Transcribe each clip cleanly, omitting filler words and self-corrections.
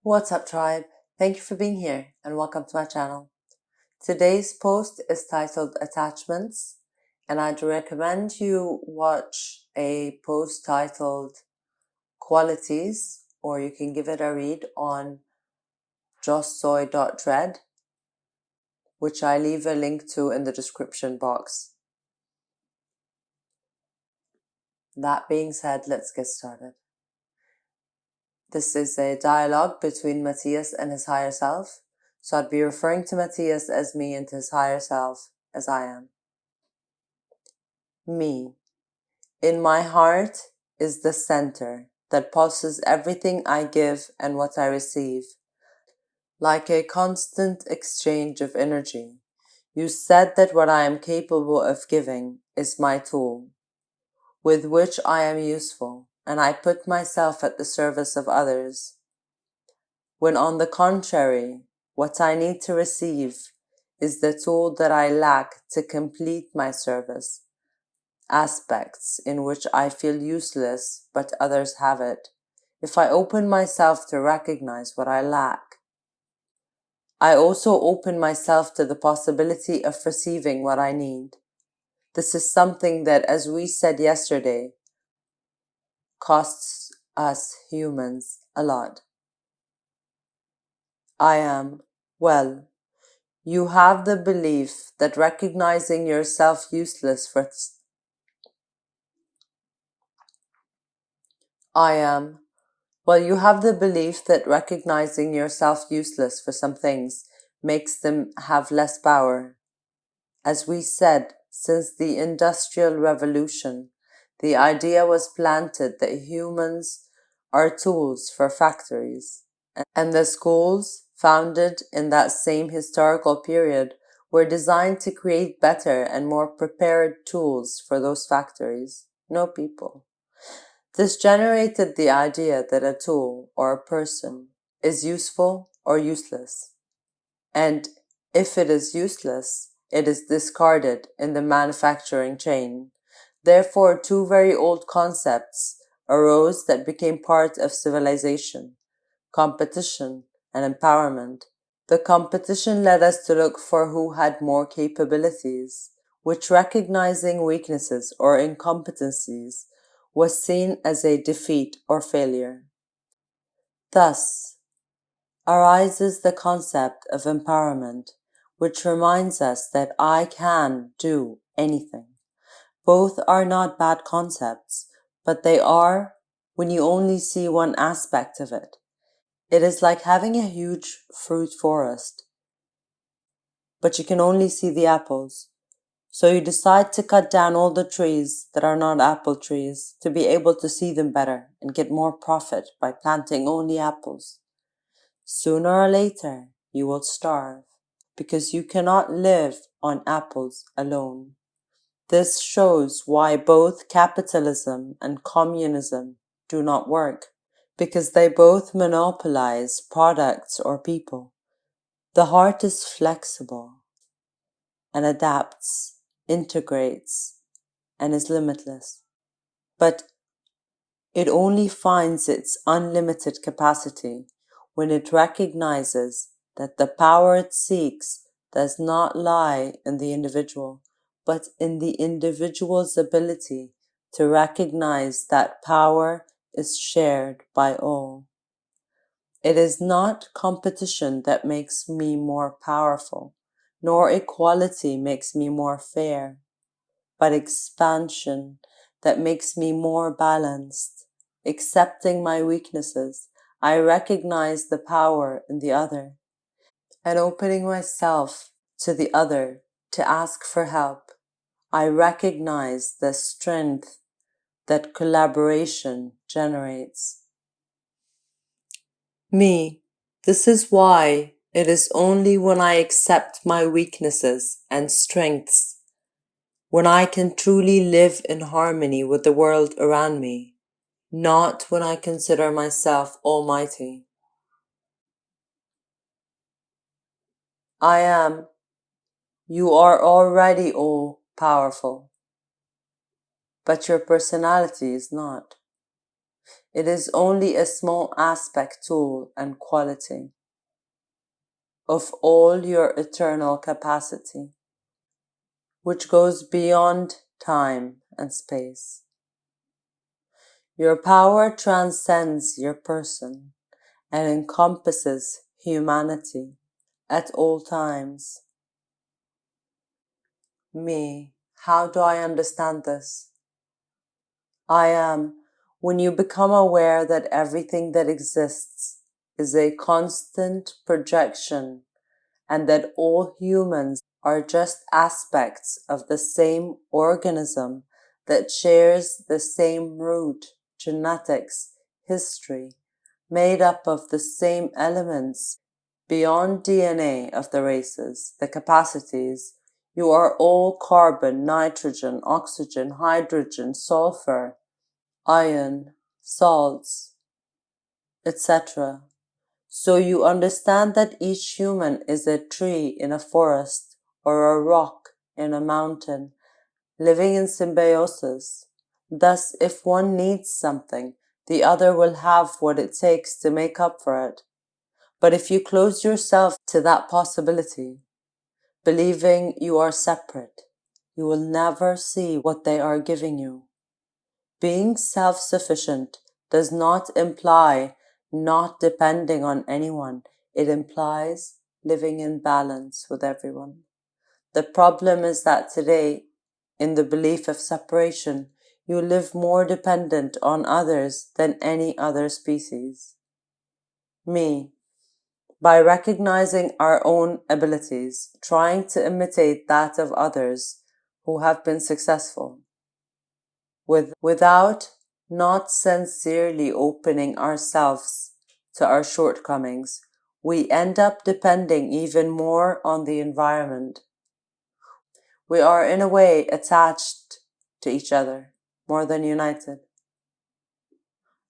What's up, tribe? Thank you for being here and welcome to my channel. Today's post is titled Attachments, and I'd recommend you watch a post titled Qualities, or you can give it a read on yosoy.red, which I leave a link to in the description box. That being said, let's get started. This is a dialogue between Matias and his higher self, so I'd be referring to Matias as me and his higher self as I am. Me. In my heart is the center that pulses everything I give and what I receive, like a constant exchange of energy. You said that what I am capable of giving is my tool, with which I am useful, and I put myself at the service of others. When on the contrary, what I need to receive is the tool that I lack to complete my service, aspects in which I feel useless but others have it. If I open myself to recognize what I lack, I also open myself to the possibility of receiving what I need. This is something that, as we said yesterday, costs us humans a lot. I am, well, you have the belief that recognizing yourself useless for I am, well, you have the belief that recognizing yourself useless for some things makes them have less power. As we said, since the Industrial Revolution, the idea was planted that humans are tools for factories, and the schools, founded in that same historical period, were designed to create better and more prepared tools for those factories, no people. This generated the idea that a tool or a person is useful or useless, and if it is useless, it is discarded in the manufacturing chain. Therefore, two very old concepts arose that became part of civilization: competition and empowerment. The competition led us to look for who had more capabilities, which, recognizing weaknesses or incompetencies, was seen as a defeat or failure. Thus arises the concept of empowerment, which reminds us that I can do anything. Both are not bad concepts, but they are when you only see one aspect of it. It is like having a huge fruit forest, but you can only see the apples. So you decide to cut down all the trees that are not apple trees to be able to see them better and get more profit by planting only apples. Sooner or later, you will starve because you cannot live on apples alone. This shows why both capitalism and communism do not work, because they both monopolize products or people. The heart is flexible and adapts, integrates, and is limitless. But it only finds its unlimited capacity when it recognizes that the power it seeks does not lie in the individual, but in the individual's ability to recognize that power is shared by all. It is not competition that makes me more powerful, nor equality makes me more fair, but expansion that makes me more balanced. Accepting my weaknesses, I recognize the power in the other, and opening myself to the other to ask for help, I recognize the strength that collaboration generates. Me. This is why it is only when I accept my weaknesses and strengths, when I can truly live in harmony with the world around me, not when I consider myself almighty. I am. You are already all powerful, but your personality is not. It is only a small aspect, tool, and quality of all your eternal capacity, which goes beyond time and space. Your power transcends your person and encompasses humanity at all times. Me, how do I understand this? I am when you become aware that everything that exists is a constant projection and that all humans are just aspects of the same organism that shares the same root, genetics, history, made up of the same elements beyond DNA of the races, the capacities. You are all carbon, nitrogen, oxygen, hydrogen, sulfur, iron, salts, etc. So you understand that each human is a tree in a forest or a rock in a mountain, living in symbiosis. Thus, if one needs something, the other will have what it takes to make up for it. But if you close yourself to that possibility, believing you are separate, you will never see what they are giving you. Being self-sufficient does not imply not depending on anyone. It implies living in balance with everyone. The problem is that today, in the belief of separation, you live more dependent on others than any other species. Me, by recognizing our own abilities, trying to imitate that of others who have been successful, without not sincerely opening ourselves to our shortcomings, we end up depending even more on the environment. We are in a way attached to each other more than united.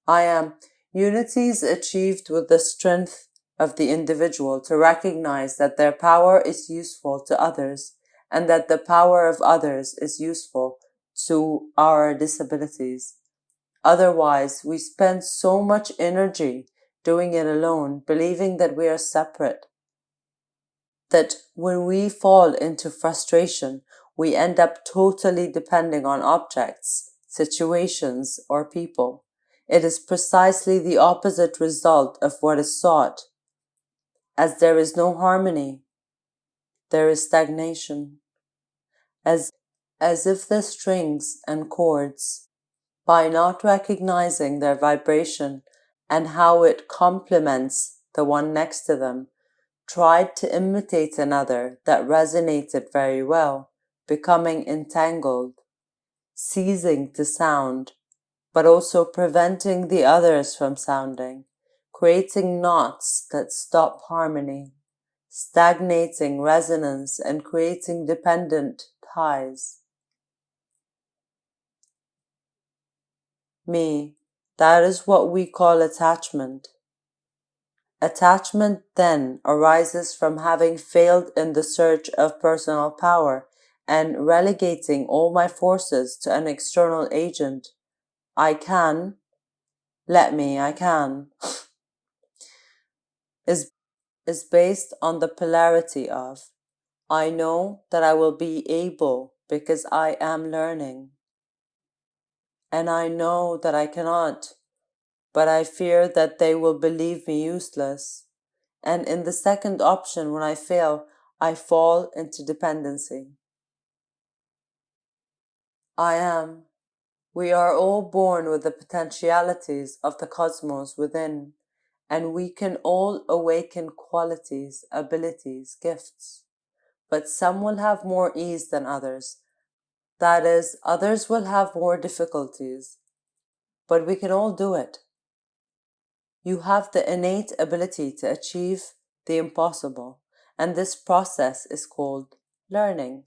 I am unity is achieved with the strength of the individual to recognize that their power is useful to others and that the power of others is useful to our disabilities. Otherwise, we spend so much energy doing it alone, believing that we are separate, that when we fall into frustration, we end up totally depending on objects, situations, or people. It is precisely the opposite result of what is sought. As there is no harmony, there is stagnation. As if the strings and chords, by not recognizing their vibration and how it complements the one next to them, tried to imitate another that resonated very well, becoming entangled, ceasing to sound, but also preventing the others from sounding, creating knots that stop harmony, stagnating resonance, and creating dependent ties. Me, that is what we call attachment. Attachment then arises from having failed in the search of personal power and relegating all my forces to an external agent. I can, I can, is based on the polarity of I know that I will be able because I am learning, and I know that I cannot, but I fear that they will believe me useless. And in the second option, when I fail, I fall into dependency. I am. We are all born with the potentialities of the cosmos within, and we can all awaken qualities, abilities, gifts. But some will have more ease than others. That is, others will have more difficulties. But we can all do it. You have the innate ability to achieve the impossible, and this process is called learning,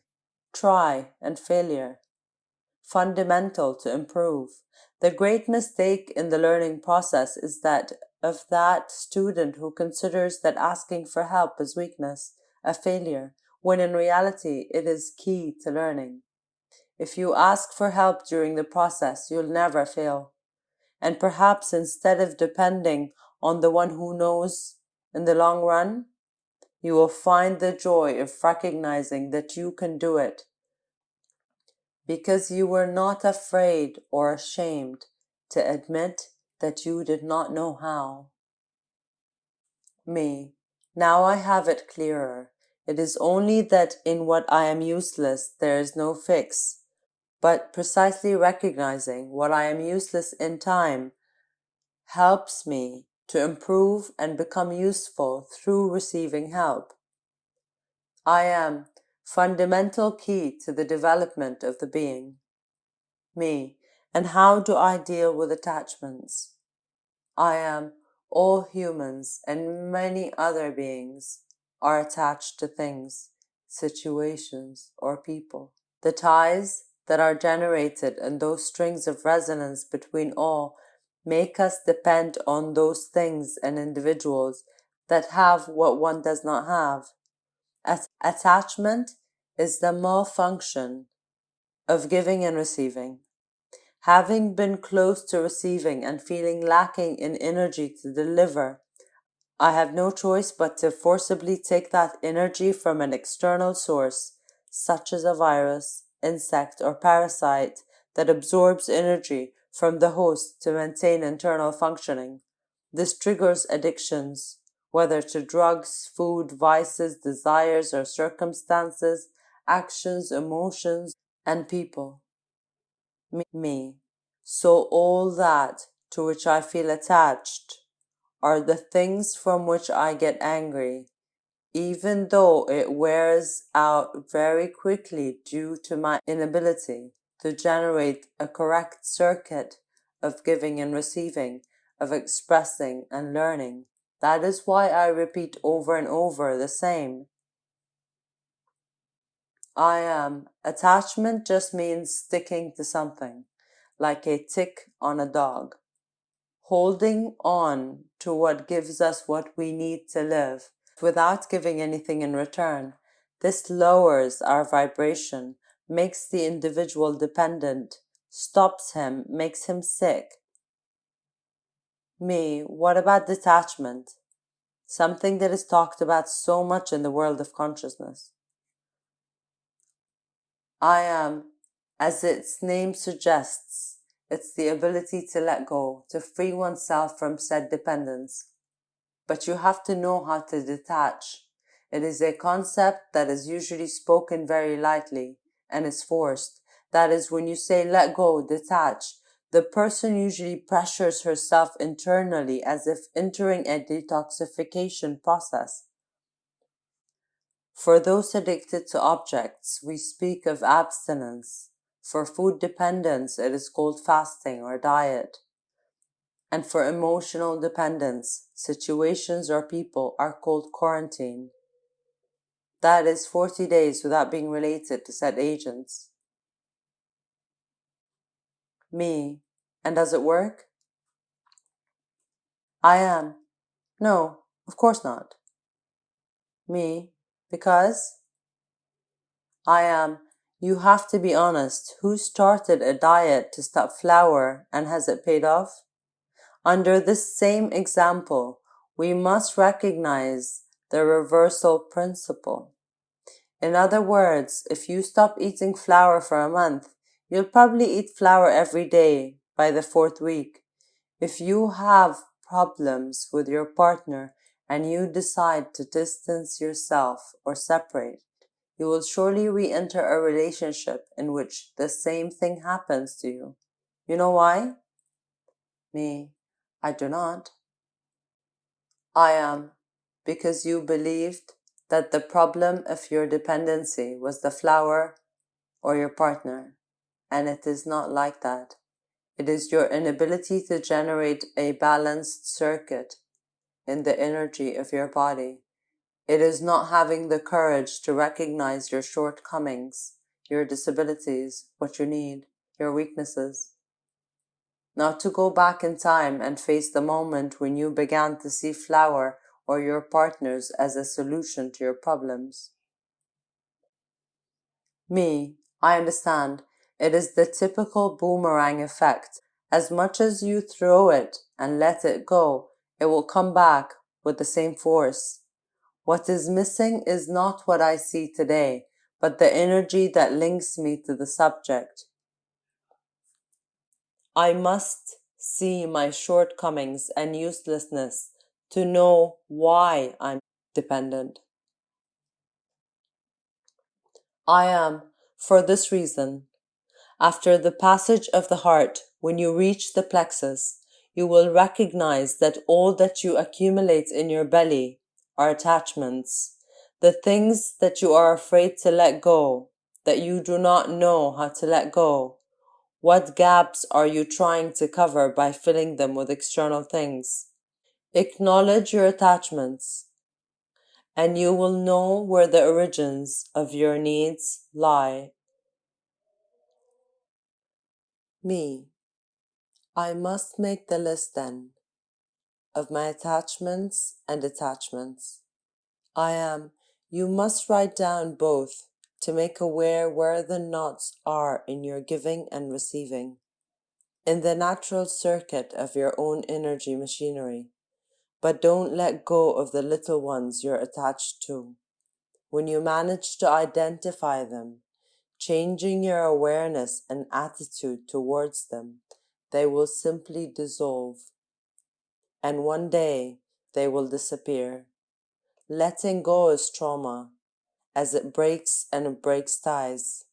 try, and failure. Fundamental to improve. The great mistake in the learning process is that of that student who considers that asking for help is weakness, a failure, when in reality it is key to learning. If you ask for help during the process, you'll never fail. And perhaps instead of depending on the one who knows in the long run, you will find the joy of recognizing that you can do it because you were not afraid or ashamed to admit that you did not know how. Me. Now I have it clearer. It is only that in what I am useless there is no fix, but precisely recognizing what I am useless in time helps me to improve and become useful through receiving help. I am fundamental key to the development of the being. Me. And how do I deal with attachments? I am all humans and many other beings are attached to things, situations, or people. The ties that are generated and those strings of resonance between all make us depend on those things and individuals that have what one does not have. Attachment is the malfunction of giving and receiving. Having been close to receiving and feeling lacking in energy to deliver, I have no choice but to forcibly take that energy from an external source, such as a virus, insect, or parasite that absorbs energy from the host to maintain internal functioning. This triggers addictions, whether to drugs, food, vices, desires, or circumstances, actions, emotions, and people. Me. So all that to which I feel attached are the things from which I get angry, even though it wears out very quickly due to my inability to generate a correct circuit of giving and receiving, of expressing and learning. That is why I repeat over and over the same. I am. Attachment just means sticking to something, like a tick on a dog. Holding on to what gives us what we need to live without giving anything in return. This lowers our vibration, makes the individual dependent, stops him, makes him sick. Me, what about detachment? Something that is talked about so much in the world of consciousness. I am, as its name suggests, it's the ability to let go, to free oneself from said dependence. But you have to know how to detach. It is a concept that is usually spoken very lightly and is forced. That is, when you say let go, detach, the person usually pressures herself internally as if entering a detoxification process. For those addicted to objects, we speak of abstinence. For food dependence, it is called fasting or diet. And for emotional dependence, situations or people are called quarantine. That is 40 days without being related to said agents. Me. And does it work? I am. No, of course not. Me. Because? I am. You have to be honest. Who started a diet to stop flour and has it paid off? Under this same example, we must recognize the reversal principle. In other words, if you stop eating flour for a month, you'll probably eat flour every day by the fourth week. If you have problems with your partner and you decide to distance yourself or separate, you will surely re-enter a relationship in which the same thing happens to you. You know why? Me. I do not. I am. Because you believed that the problem of your dependency was the flour or your partner, and it is not like that. It is your inability to generate a balanced circuit in the energy of your body. It is not having the courage to recognize your shortcomings, your disabilities, what you need, your weaknesses. Not to go back in time and face the moment when you began to see flour or your partners as a solution to your problems. Me, I understand. It is the typical boomerang effect. As much as you throw it and let it go, it will come back with the same force. What is missing is not what I see today, but the energy that links me to the subject. I must see my shortcomings and uselessness to know why I'm dependent. I am, for this reason. After the passage of the heart, when you reach the plexus, you will recognize that all that you accumulate in your belly are attachments, the things that you are afraid to let go, that you do not know how to let go. What gaps are you trying to cover by filling them with external things? Acknowledge your attachments, and you will know where the origins of your needs lie. Me. I must make the list then of my attachments and attachments. I am. You must write down both to make aware where the knots are in your giving and receiving, in the natural circuit of your own energy machinery. But don't let go of the little ones you're attached to. When you manage to identify them, changing your awareness and attitude towards them, they will simply dissolve. And one day they will disappear. Letting go is trauma, as it breaks and it breaks ties.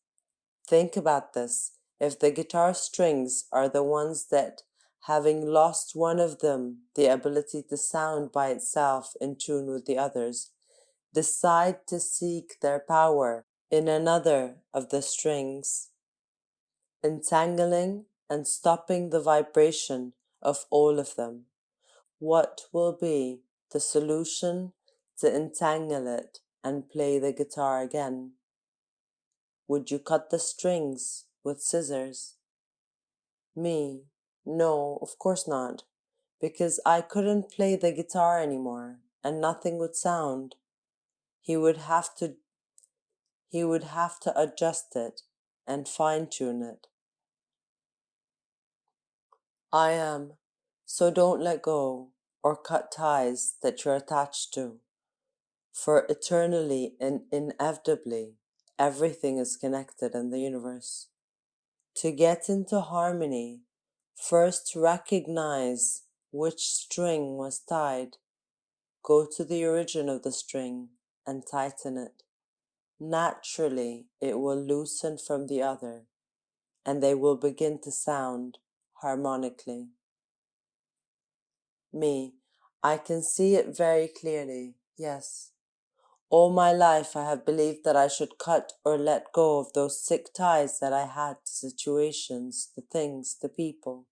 Think about this. If the guitar strings are the ones that, having lost one of them, the ability to sound by itself in tune with the others, decide to seek their power in another of the strings, entangling and stopping the vibration of all of them, what will be the solution to entangle it and play the guitar again? Would you cut the strings with scissors? Me? No, of course not, because I couldn't play the guitar anymore and nothing would sound. He would have to adjust it and fine-tune it. I am. So don't let go or cut ties that you're attached to. For eternally and inevitably, everything is connected in the universe. To get into harmony, first recognize which string was tied. Go to the origin of the string and tighten it. Naturally, it will loosen from the other, and they will begin to sound harmonically. Me, I can see it very clearly, yes. All my life I have believed that I should cut or let go of those sick ties that I had to situations, the things, the people.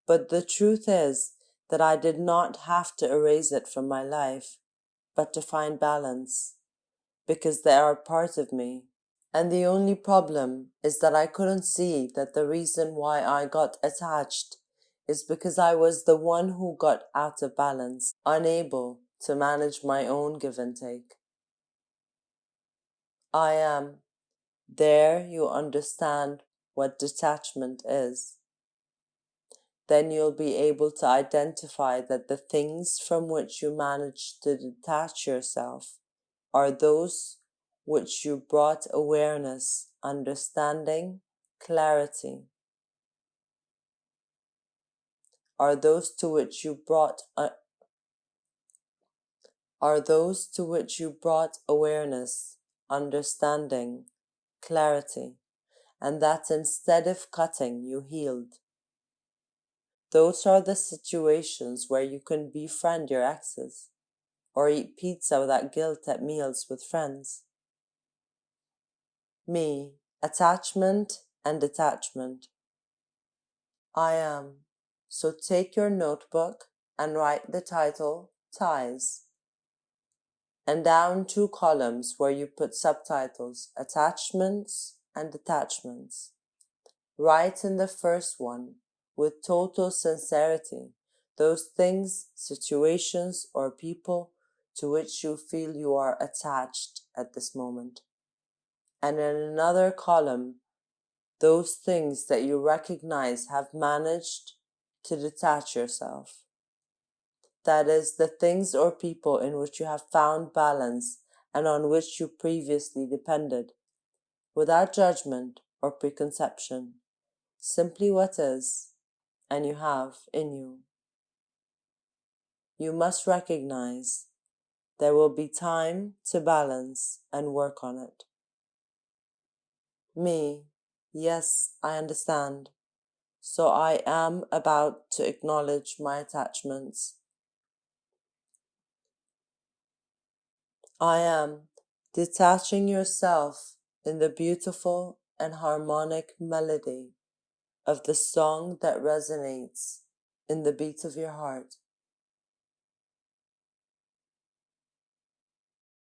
But the truth is that I did not have to erase it from my life, but to find balance, because they are part of me. And the only problem is that I couldn't see that the reason why I got attached is because I was the one who got out of balance, unable to manage my own give and take. I am. There you understand what detachment is. Then you'll be able to identify that the things from which you manage to detach yourself are those which you brought awareness, understanding, clarity, are those to which you brought awareness, understanding, clarity, and that instead of cutting, you healed. Those are the situations where you can befriend your exes, or eat pizza without guilt at meals with friends. Me, attachment and detachment. I am. So take your notebook and write the title, Ties, and down 2 columns where you put subtitles, Attachments and Detachments. Write in the first one, with total sincerity, those things, situations, or people to which you feel you are attached at this moment. And in another column, those things that you recognize have managed to detach yourself. That is, the things or people in which you have found balance and on which you previously depended, without judgment or preconception, simply what is, and you have in you. You must recognize there will be time to balance and work on it. Me, yes, I understand. So I am about to acknowledge my attachments. I am detaching yourself in the beautiful and harmonic melody of the song that resonates in the beat of your heart.